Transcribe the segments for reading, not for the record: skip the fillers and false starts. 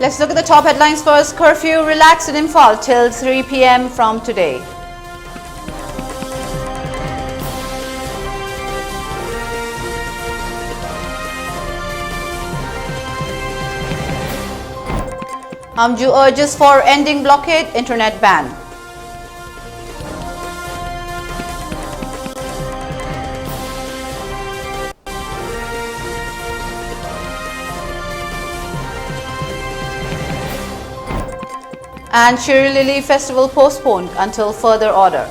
Let's look at the top headlines first. Curfew relaxed in Imphal till 3 p.m. from today. Amju urges for ending blockade, internet ban. And Shri Lily Festival postponed until further order.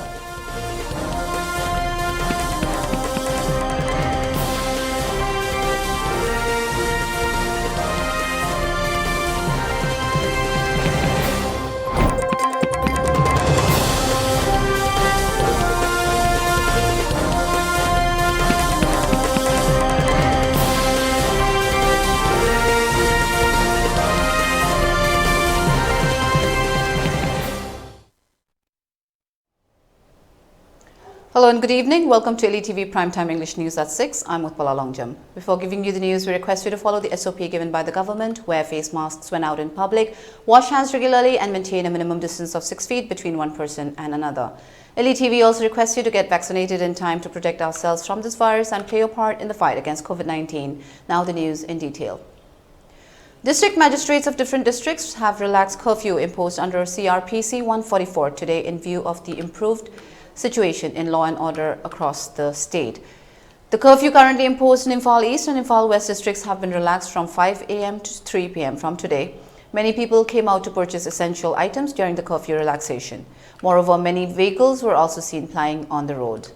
Hello and good evening. Welcome to ELITETV Primetime English News at 6. I'm Utpala. Before giving you the news, we request you to follow the SOP given by the government, wear face masks when out in public, wash hands regularly and maintain a minimum distance of 6 feet between one person and another. ELITETV also requests you to get vaccinated in time to protect ourselves from this virus and play your part in the fight against COVID-19. Now the news in detail. District magistrates of different districts have relaxed curfew imposed under CRPC 144 today in view of the improved situation in law and order across the state. The curfew currently imposed in Imphal East and Imphal West districts have been relaxed from 5 a.m. to 3 p.m. from today. Many people came out to purchase essential items during the curfew relaxation. Moreover, many vehicles were also seen plying on the road.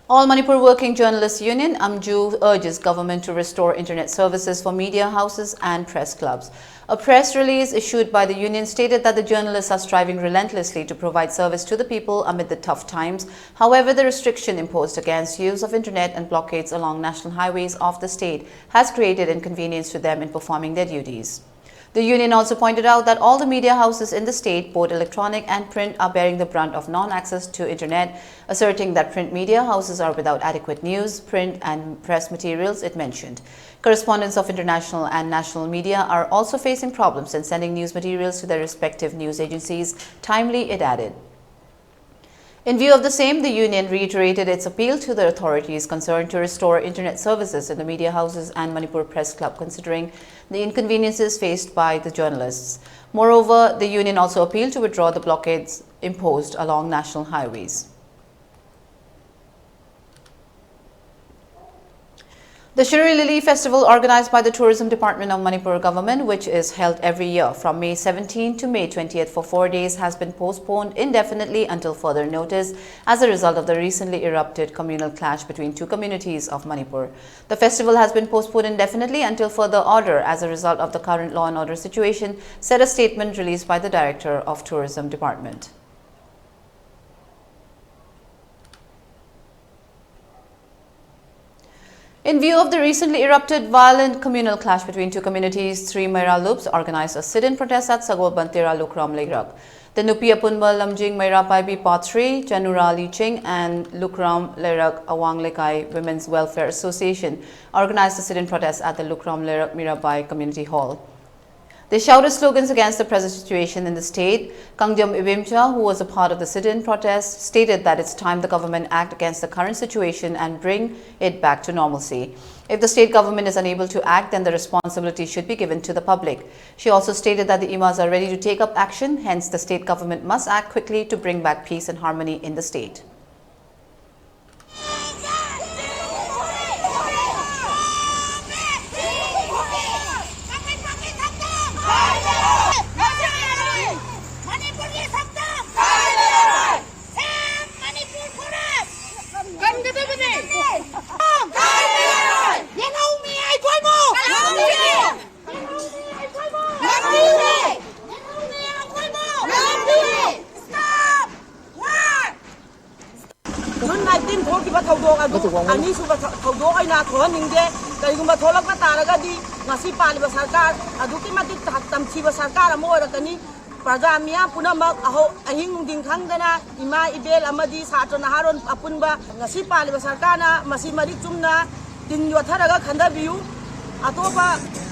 All Manipur Working Journalists Union, AMJU, urges government to restore internet services for media houses and press clubs. A press release issued by the union stated that the journalists are striving relentlessly to provide service to the people amid the tough times. However, the restriction imposed against use of internet and blockades along national highways of the state has created inconvenience to them in performing their duties. The union also pointed out that all the media houses in the state, both electronic and print, are bearing the brunt of non-access to internet, asserting that print media houses are without adequate news, print and press materials, it mentioned. Correspondents of international and national media are also facing problems in sending news materials to their respective news agencies timely, it added. In view of the same, the union reiterated its appeal to the authorities concerned to restore internet services in the media houses and Manipur Press Club, considering the inconveniences faced by the journalists. Moreover, the union also appealed to withdraw the blockades imposed along national highways. The Shri Lily Festival, organized by the Tourism Department of Manipur government, which is held every year from May 17 to May 20th for 4 days, has been postponed indefinitely until further notice as a result of the recently erupted communal clash between two communities of Manipur. The festival has been postponed indefinitely until further order as a result of the current law and order situation, said a statement released by the Director of Tourism Department. In view of the recently erupted violent communal clash between two communities, three Maira Loops organized a sit-in protest at Sagol Bantera Lukram Legrak. The Nupia Punba Lamjing Maira Paibi Patri, Janura Liching and Lukram Lerak Awang Lekai Women's Welfare Association organized a sit-in protest at the Lukram Lerak Mirabai Community Hall. They shouted slogans against the present situation in the state. Kangjam Ibimcha, who was a part of the sit-in protest, stated that it's time the government act against the current situation and bring it back to normalcy. If the state government is unable to act, then the responsibility should be given to the public. She also stated that the Imas are ready to take up action, hence the state government must act quickly to bring back peace and harmony in the state. Ani suba thawdo ai na thohan ningde kaigumba tholak na taraga di ngasi paliba sarkar aduki matik tamchiba sarkar amo orakani praja mia punamak aho ahing ding khangdana ima ibel amadi satra naharon apunba ngasi paliba sarkana masi marik chumna tin yotharaga khandabiu atopa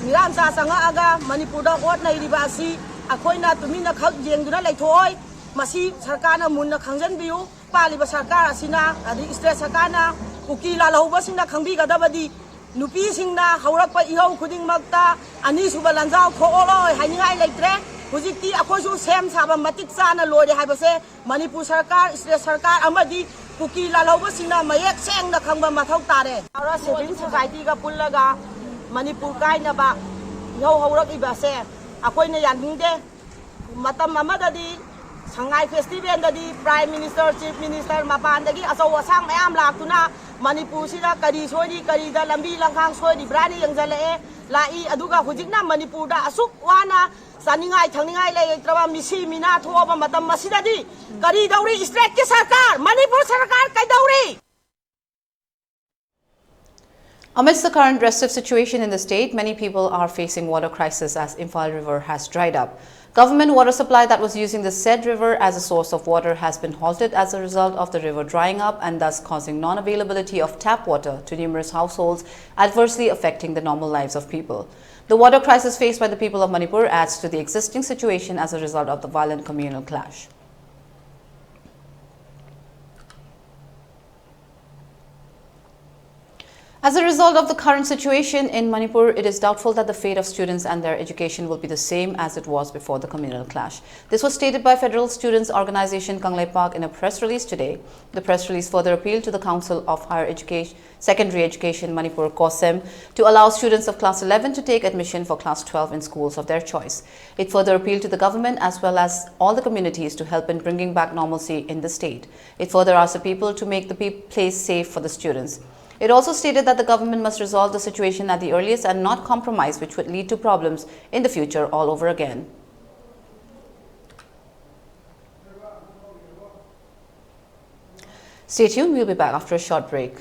miramcha sanga Manipur da hot nairiba asi akoina tumina khak jengduna laithoi masi sarkana munna khangjanbiu paliba sarkar asina adi state sarkana kuki la lohba singna khangbi gadabadi nupi singna haurakpa ihau khuding makta ani suba lanjau khooloi haingai leitre hujikti akhoju sem saba matik chana lode haibase Manipur sarkar state sarkar amadi kuki la lohba singna mayek sengna khangba mathau tare ara civil society ga pullaga Manipur kaina ba ihau haurak ibase akoina yanhingde matam amadadi Shanghai Festival dadi Prime Minister, Chief Minister, mapandagi asaw asang mayam laktuna Manipur sila kari sodi kari da lambi langhang sodi brani yang jalae lai aduga hujikna Manipur da asuk wana saningai thangningai lai trawa misi mina thoba matam masidadi kari dauri state ke sarkar Manipur sarkar kai dauri. Amidst the current restive situation in the state, many people are facing water crisis as Imphal River has dried up. Government water supply that was using the said river as a source of water has been halted as a result of the river drying up and thus causing non-availability of tap water to numerous households, adversely affecting the normal lives of people. The water crisis faced by the people of Manipur adds to the existing situation as a result of the violent communal clash. As a result of the current situation in Manipur, it is doubtful that the fate of students and their education will be the same as it was before the communal clash. This was stated by Federal Students' Organization Kanglei Park in a press release today. The press release further appealed to the Council of Higher Education, Secondary Education Manipur (COSEM) to allow students of class 11 to take admission for class 12 in schools of their choice. It further appealed to the government as well as all the communities to help in bringing back normalcy in the state. It further asked the people to make the place safe for the students. It also stated that the government must resolve the situation at the earliest and not compromise, which would lead to problems in the future all over again. Stay tuned, we'll be back after a short break.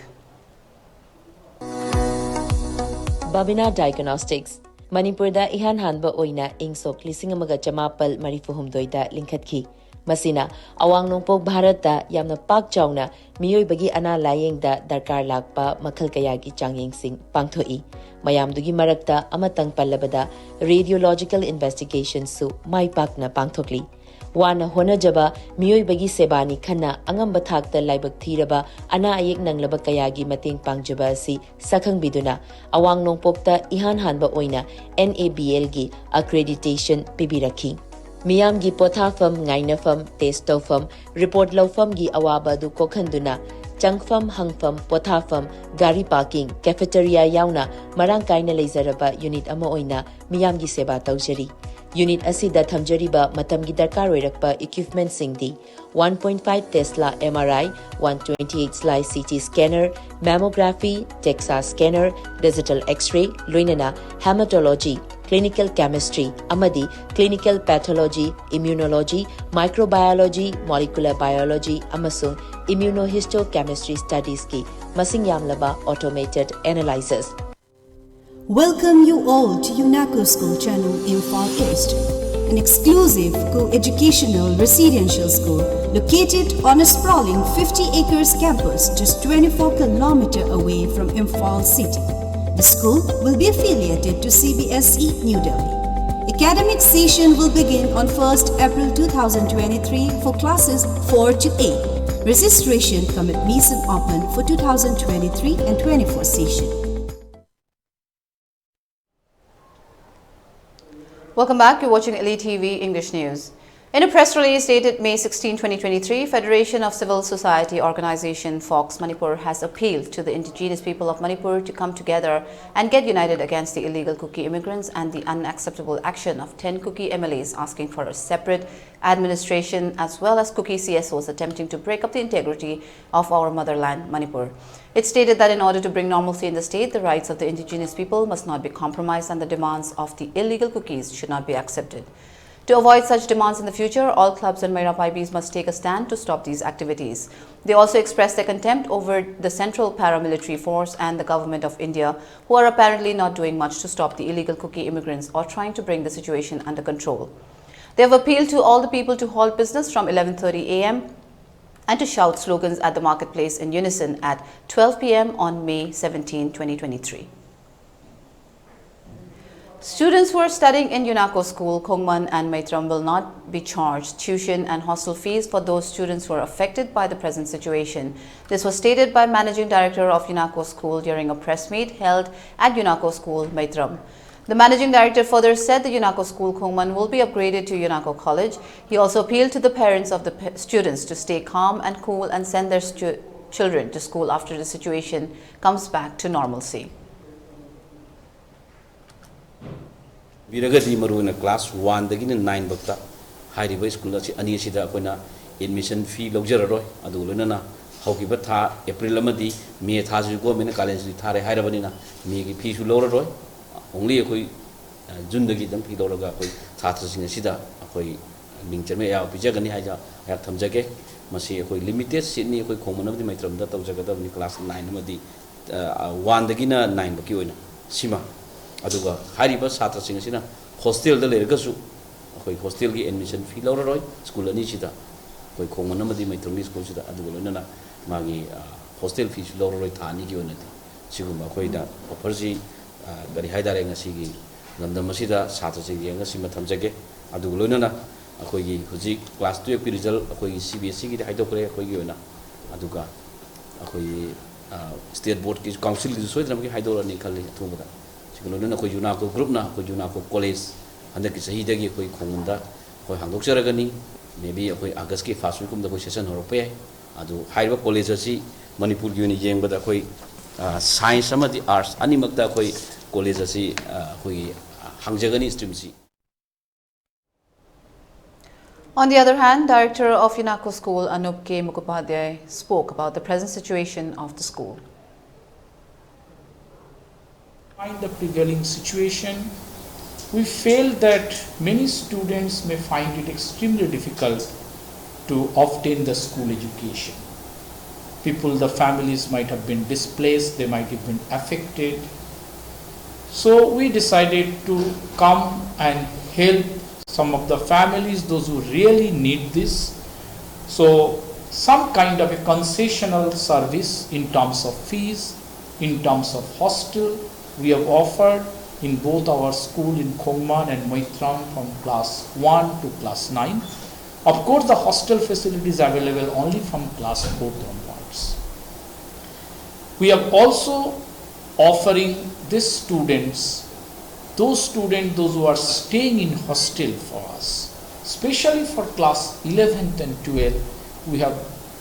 Babina Diagnostics Manipur da ihan hanba oina ingsok lising amaga chamapal marifuhumdoi da linkhatki. Masina awang nungpok Bharat da yamna pak chawna miyoi bagi ana layeng da darkar lakpa makhal kayagi changyeng sing pangthoi. Mayamdugi marakta amatang pallabada radiological investigation su mai pak na pangthokli. Wana hona jaba miyoi bagi sebani khana angamba thakta laibak thiraba ana ayek nanglaba kayagi mating pangjaba si sakhang biduna awang nungpok ta ihan hanba oina NABL gi accreditation pibirakhi. Miyam gi pothafam ngainafam testofam report lawfam gi awaba du kokhanduna changfam hangfam pothafam gari parking cafeteria yauna marang kaina leizaraba unit ama oina miyam gi seba tawjari unit asida thamjariba matam gi darkar oirakpa equipment singdi 1.5 Tesla MRI 128 slice CT scanner mammography DEXA scanner digital x-ray loinana hematology clinical chemistry, amadi, clinical pathology, immunology, microbiology, molecular biology, amasung immunohistochemistry studies ki masing yamlaba automated analyzers. Welcome you all to UNACO School Channel Imphal East, an exclusive co-educational residential school located on a sprawling 50 acres campus just 24 kilometers away from Imphal city. The school will be affiliated to CBSE New Delhi. Academic session will begin on 1st April 2023 for classes 4 to 8. Registration come admission open for 2023 and 24 session. Welcome back. You're watching ELITETV English News. In a press release dated May 16, 2023, Federation of Civil Society Organization Fox Manipur has appealed to the indigenous people of Manipur to come together and get united against the illegal Kuki immigrants and the unacceptable action of 10 Kuki MLAs asking for a separate administration as well as Kuki CSOs attempting to break up the integrity of our motherland, Manipur. It stated that in order to bring normalcy in the state, the rights of the indigenous people must not be compromised and the demands of the illegal Kukis should not be accepted. To avoid such demands in the future, all clubs and Maira Paibis must take a stand to stop these activities. They also expressed their contempt over the Central Paramilitary Force and the Government of India, who are apparently not doing much to stop the illegal Kuki immigrants or trying to bring the situation under control. They have appealed to all the people to halt business from 11:30 a.m. and to shout slogans at the marketplace in unison at 12 p.m. on May 17, 2023. Students who are studying in UNACO school, Khongman and Maitram will not be charged tuition and hostel fees for those students who are affected by the present situation. This was stated by Managing Director of UNACO school during a press meet held at UNACO school, Maitram. The Managing Director further said the UNACO school, Khongman, will be upgraded to UNACO college. He also appealed to the parents of the students to stay calm and cool and send their children to school after the situation comes back to normalcy. Biragati maruna class 1 dagina 9 bakta hairiba school asi ani sida akoina admission fee logjararoi adu lonana haukiba tha April amadi May tha ju government college thare hairabanina May gi fee su loraroi only akoi June dagi dam fee loraga akoi chhatra sing sida akoi mingchame ya pijagani haja ya thamjage masi akoi limited seat ni akoi khomanamdi maitram da tawjagadabni class 9 amadi 1 dagina 9 baki oina sima aduga hariba satra sing asina hostel da lergasu akoi hostel gi admission fee loraroi school ani sida akoi khongman amadi maitrongi school sida aduga lonana magi hostel fee loraroi thani gi onati siguma akoi da offer ji gari haidare ngasi gi lamdam asida satra sing yang ngasi mathamjage aduga lonana akoi gi huji class 12 result akoi gi CBSE gi haidokre akoi gi ona aduga akoi state board ki council gi soidram gi haidorani khali thumada Kulona ko UNACO group na ko UNACO college anda ki sahi dagi ko khongunda ko hangdok charagani maybe ko August ki first week kum da ko session horope adu haiba college asi Manipur uni jeng bada ko science amadi arts ani makta ko college asi ko hangjagani stream si. On the other hand, Director of UNACO School Anup K. Mukhopadhyay spoke about the present situation of the school. The prevailing situation, we feel that many students may find it extremely difficult to obtain the school education. The families might have been displaced, they might have been affected. So we decided to come and help some of the families, those who really need this. So some kind of a concessional service in terms of fees, in terms of hostel, we have offered in both our school in Khongman and Maitram from class 1 to class 9. Of course, the hostel facilities are available only from class 4 onwards. We are also offering these students, those who are staying in hostel for us, especially for class 11th and 12th, we have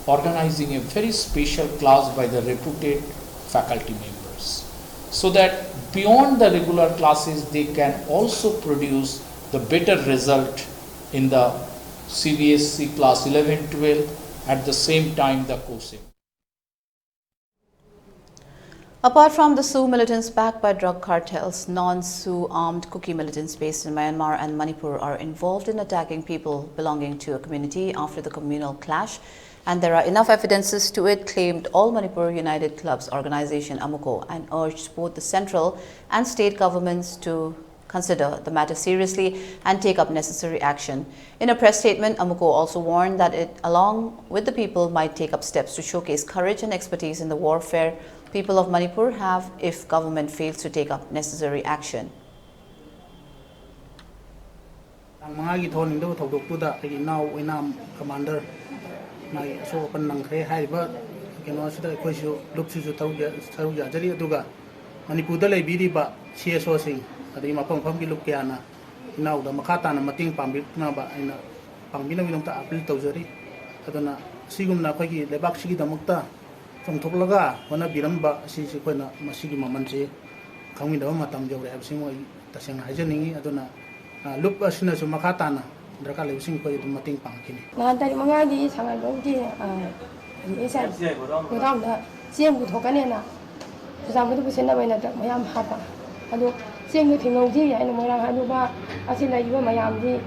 organizing a very special class by the reputed faculty members, so that beyond the regular classes they can also produce the better result in the CBSE class 11-12 at the same time the course. Apart from the Sioux militants backed by drug cartels, non-Sioux armed Kuki militants based in Myanmar and Manipur are involved in attacking people belonging to a community after the communal clash, and there are enough evidences to it, claimed All Manipur United Clubs organization AMUCO, and urged both the central and state governments to consider the matter seriously and take up necessary action. In a press statement, AMUCO also warned that it, along with the people, might take up steps to showcase courage and expertise in the warfare people of Manipur have if government fails to take up necessary action. Mai so pan nang khe hai ba keno sida khoi su lup su tau ya jari aduga Manipur da lei bi ri ba che so sing adi ma pham gi lup kya na nau da makha ta na mating pam bi na ba aina pam bi na mi ta apil tau jari adana sigum na khoi gi lebak sigi da mukta song thok laga wana biram ba si khoi na masigi maman che khangmi da ma tam jore ab sing oi ta sing hai jani adana lup asina su makha ta na Draka le sing khoi dum mating pang kini na dari manga di sangai dong ji isa godam da siam gu thokane na sam bu sen na bai na da mayam ha ba adu siam gu thingong ji ya no morang adu ba asi lai ba mayam ji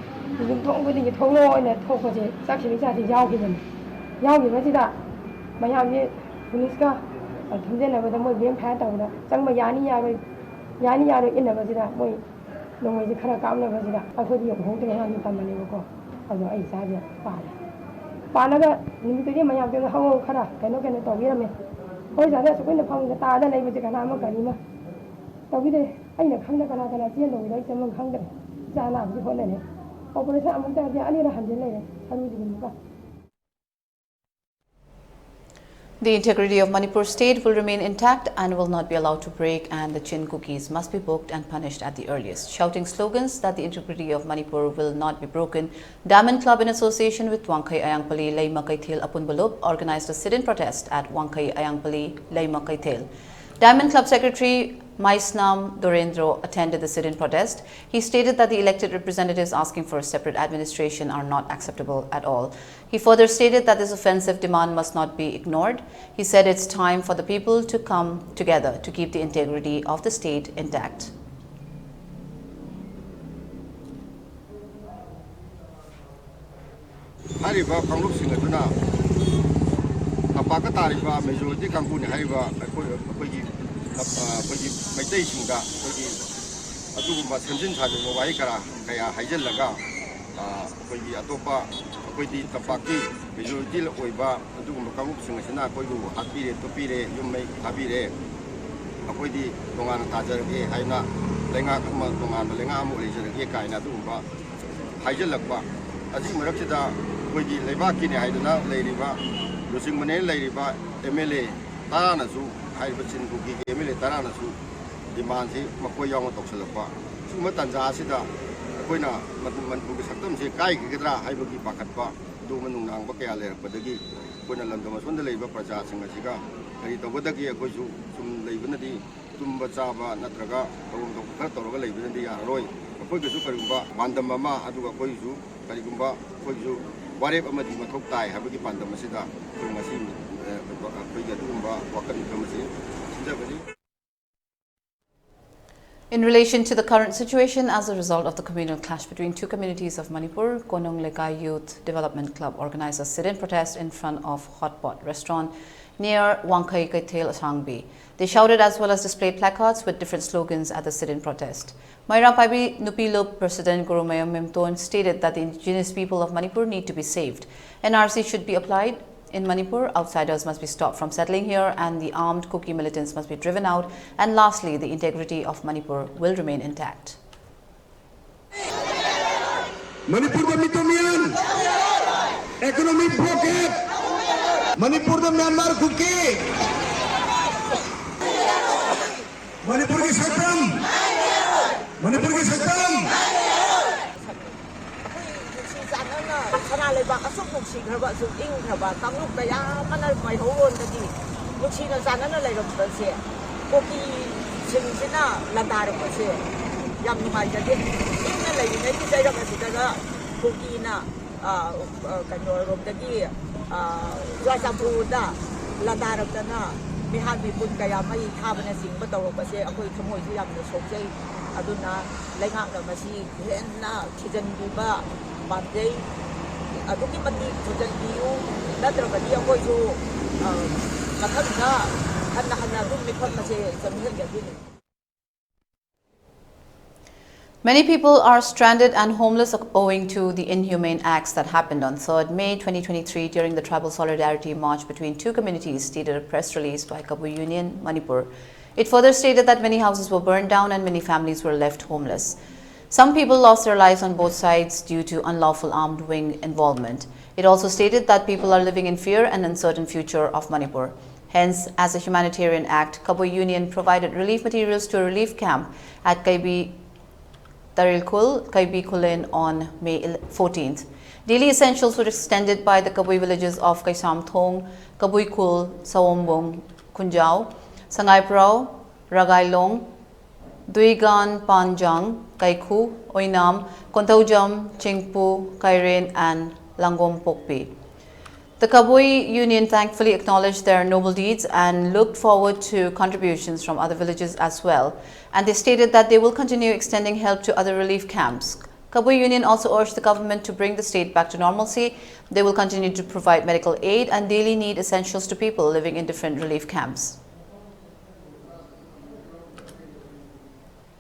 dum thong bu di thong lo ne thok ko ji sak chi sa ji yaw ki ben yaw ki ba ji da mayam ji police ka thum de na ba da moi bem pha ta da chang ma yani ya ro in na ba ji da moi nong ji khara kam na ba ji da a khoi di yong hong de ya ni tam ma ni ko a jo ai sa ja pa पानागा निमित्त मयाम के हवा खरा कनो कनो तौबीरमे होय जाने सुकन फंग S लेबे कना अमा करीमा तौबीदे अइना खंगना कना कना चेन दौदai चमन खंगदे जाना भी होने ऑपरेशन अमुक तादे अनिरा हंजन लेरे अरुजिगुनका. The integrity of Manipur state will remain intact and will not be allowed to break, and the Chin cookies must be booked and punished at the earliest. Shouting slogans that the integrity of Manipur will not be broken, Diamond Club in association with Wangkai Ayangpali Laima Kaithil Apunbalub organized a sit-in protest at Wangkai Ayangpali Laima Kaithil. Diamond Club Secretary Maisnam Dorendro attended the sit-in protest. He stated that the elected representatives asking for a separate administration are not acceptable at all. He further stated that this offensive demand must not be ignored. He said it's time for the people to come together to keep the integrity of the state intact. Majority company Maitai Singa, Aduma Sanjin Hadu Waikara, Kaya Hajelaga, Atopa, Tapaki, majority Oiba, Aduma Kamup Singasana, Koyu, Hapire, Topire, you make Habire, Akodi, Tongan Tajar, Haina, Lenga, Tongan, Lenga, Eka, and Adumba, Hajelakba, Azim Rakita, Kogi, Levaki, Haidana, Ladiva, Losing Mane, Ladiva, MLA, Taranazu. Hybrid cookie, Emily Taranasu, demands Makoyang Toxalapa. Sumatan Zasida, Quina, Manipur Satum, Kai Gidra, Hybuki Pakatpa, Dumanang Bakale, Padagi, Quina Landamas, when the labor Prajas and Asiga, Rita Wadaki, Koju, some Lavinity, Tumbazava, Natraga, Kato, Lavinity, Roy, a Koju Superumba, Mandamama, Adua Koju, Karigumba, Koju, whatever Madima Toktai, Habuki Pandamasida, Kumasim. In relation to the current situation as a result of the communal clash between two communities of Manipur, Konong Lekai Youth Development Club organized a sit-in protest in front of Hotpot restaurant near Wangkai Kaithil Asangbi. They shouted as well as displayed placards with different slogans at the sit-in protest. Maira Paibi Nupilop President Gurumayam Mimton stated that the indigenous people of Manipur need to be saved. NRC should be applied in Manipur, outsiders must be stopped from settling here, and the armed Kuki militants must be driven out. And lastly, the integrity of Manipur will remain intact. Manipur the Mitomian, economic blockade, Manipur the Myanmar Kuki, Manipur ki Satam, Manipur ki Satam. Ba kasuk nuksi khaba su ing khaba kamuk kaya mana mai hawon tadi nuksi na sana na lai ram se koki sing sina landar ko se yam mai jadi ing na lai ne ki jai ram se daga koki na kanyo rom tadi wa sampu da landar ram na mihan mi pun kaya mai khabana sing ba taw ba se akoi khamoi si yam na sokjai aduna laingak na masi hen na khijan bi ba bandai Aduki mati sudah diu, dah terkadang dia kau itu kata hana tu mikot masih sembilan jadi. Many people are stranded and homeless owing to the inhumane acts that happened on 3rd May 2023 during the Tribal Solidarity March between two communities, stated a press release by Kabu Union, Manipur. It further stated that many houses were burned down and many families were left homeless. Some people lost their lives on both sides due to unlawful armed wing involvement. It also stated that people are living in fear and uncertain future of Manipur. Hence, as a humanitarian act, Kabu Union provided relief materials to a relief camp at Kaibi Tarilkul, Kaibi Kulen on May 14th. Daily essentials were extended by the Kabui villages of Kaisam Thong, Kabui Kul, Sawombong, Kunjao, Sangay Prao, Ragailong, Duigan, Panjang, Kaiku, Oinam, Kontaujam, Chingpu, Kairen, and Langom Pokpi. The Kabui Union thankfully acknowledged their noble deeds and looked forward to contributions from other villages as well. And they stated that they will continue extending help to other relief camps. Kabui Union also urged the government to bring the state back to normalcy. They will continue to provide medical aid and daily need essentials to people living in different relief camps.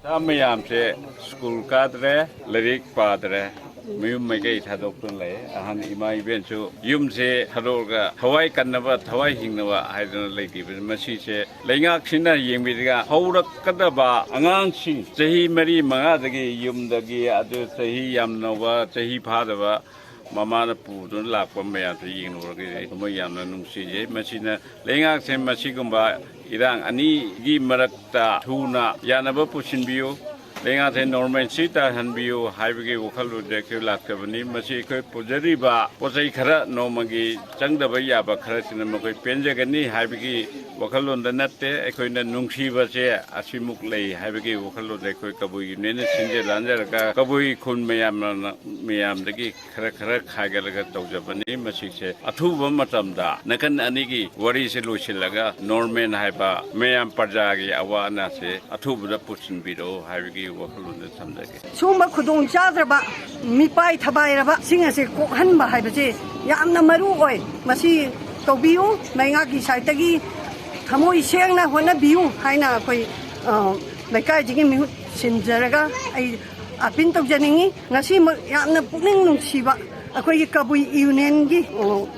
Mayam se school kadre, lirik padre, mayum mai kai thadok tun lai ahan imai ben chu yum se thadoga thawai kannaba thawai hingnaba haidana leiti masi se leingak sina yengbiga haurak kadaba angang sing chahi mari manga dagi yum dagi adu chahi yamnawa chahi phadaba Mamana Pudun Lapa Mayata Yin Orgay, Moyana Nunsi, Machina, Lenga Sem Machigumba, Irang, Ani, Gi Marakta, Tuna, Yanaba Pushin Bio, Lenga Norman Sita, Hanbio, Highway Okalu, Decula Cavani, Machiko, Pujariba, Posakara, Nomagi, Changdabaya, Bakaratin, Mokai Penjagani, Highway, Wakalun the Nate, Equina Nunsi was here, Asimuk lay, Highway Okalu, Deco Kabu, Nene Sinja Landerka, Kabui Kun Mayam, the Geek, Hagalaga Tojabani, Masik, Atuba Matamda, Nakan Anigi, Wari Silusilaga, Norman Haiba, Mayam Pajagi, Awana, Atuba Putin Bido, Highway Wakalun someday. Suma Kudun Chadraba, Mipai Tabairaba, singers a Hanba Habaji, Yamna Maru Oil, Masi Tobio, Mayaki Saitagi, Tamoi Shana, Wana Biu, Haina, Makai Jimmy Sinjaraga, a pint of Janingi, Nasi Yamna Puning Shiva. Akoy kabui union gi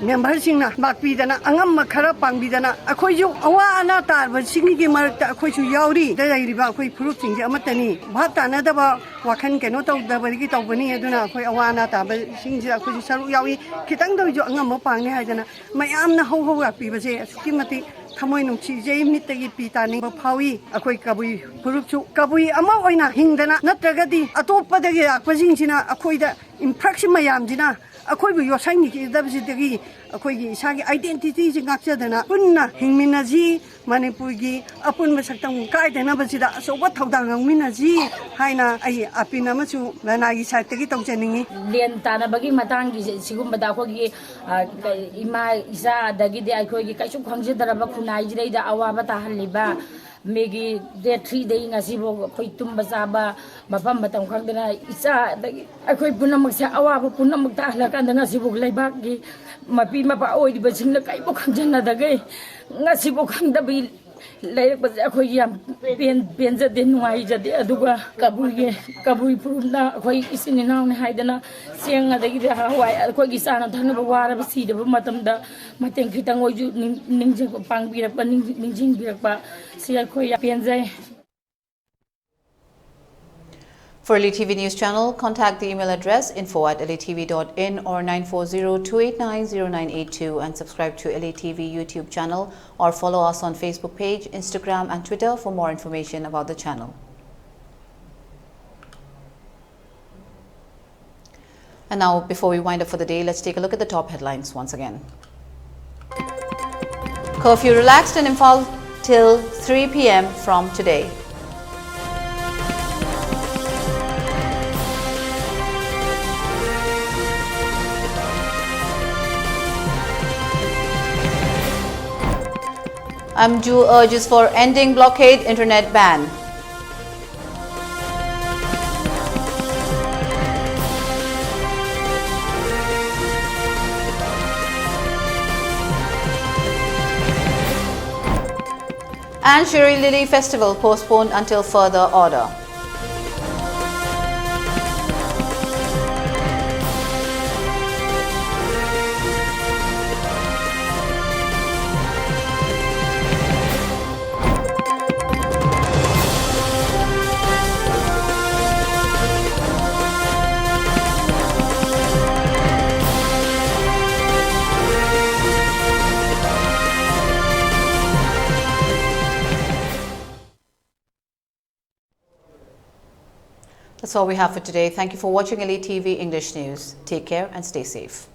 member singna bakpidana angam makhara pangbidana akoy ju awa ana tar ba singni gi marakta akoy su yauri da riba akoy fruit sing amatani bhata na da ba wakhan keno taw da ba gi taw bani aduna akoy awa ana ta ba sing ji akoy saru yawi kitang da ju angam ma pangni haidana mayam na ho ho yak pi ba je kimati thamoi nung chi je mitagi pitani ba phawi akoy kabui fruit chu kabui ama oina hingdana natragadi atopa da gi akpa sing sina akoy da infraction mayam jina akoy bu yosang ni da bisi akoy sagi identity ji ngakchadana punna hingminaji Manipur gi apun masaktam kai dena basida so what thawdang ngminaji haina ai apina machu lanagi site gi tawcheningi len tana bagi matang gi sigum bada ko gi ima isa dagi de akoy gi kaisu khangje daraba khunai ji da awaba ta haliba Megi de 3 day ngasibo koi tumba saba mapam batam khangdana isa akoi punamak sa awa punamak ta halaka ngasibo laibak gi mapi mapa oi di basingna kai bo khangjanna dagai ngasibo khangdabi laik ba akoi yam penja de nuai jade aduga kabui purumna akoi isini naw ne haidana sianga dagi de hawai akoi gi sana thana ba wara ba si de matamda mateng khitang oi ju ningjing pangbi rak ba ningjing bi rak ba si akoi penjai. For ELITETV News Channel, contact the email address info@elitetv.in or 9402890982 and subscribe to ELITETV YouTube channel or follow us on Facebook page, Instagram and Twitter for more information about the channel. And now, before we wind up for the day, let's take a look at the top headlines once again. Curfew relaxed in Imphal till 3 p.m. from today. Amju urges for ending blockade internet ban. And Shiri Lily Festival postponed until further order. That's all we have for today. Thank you for watching ELITETV English News. Take care and stay safe.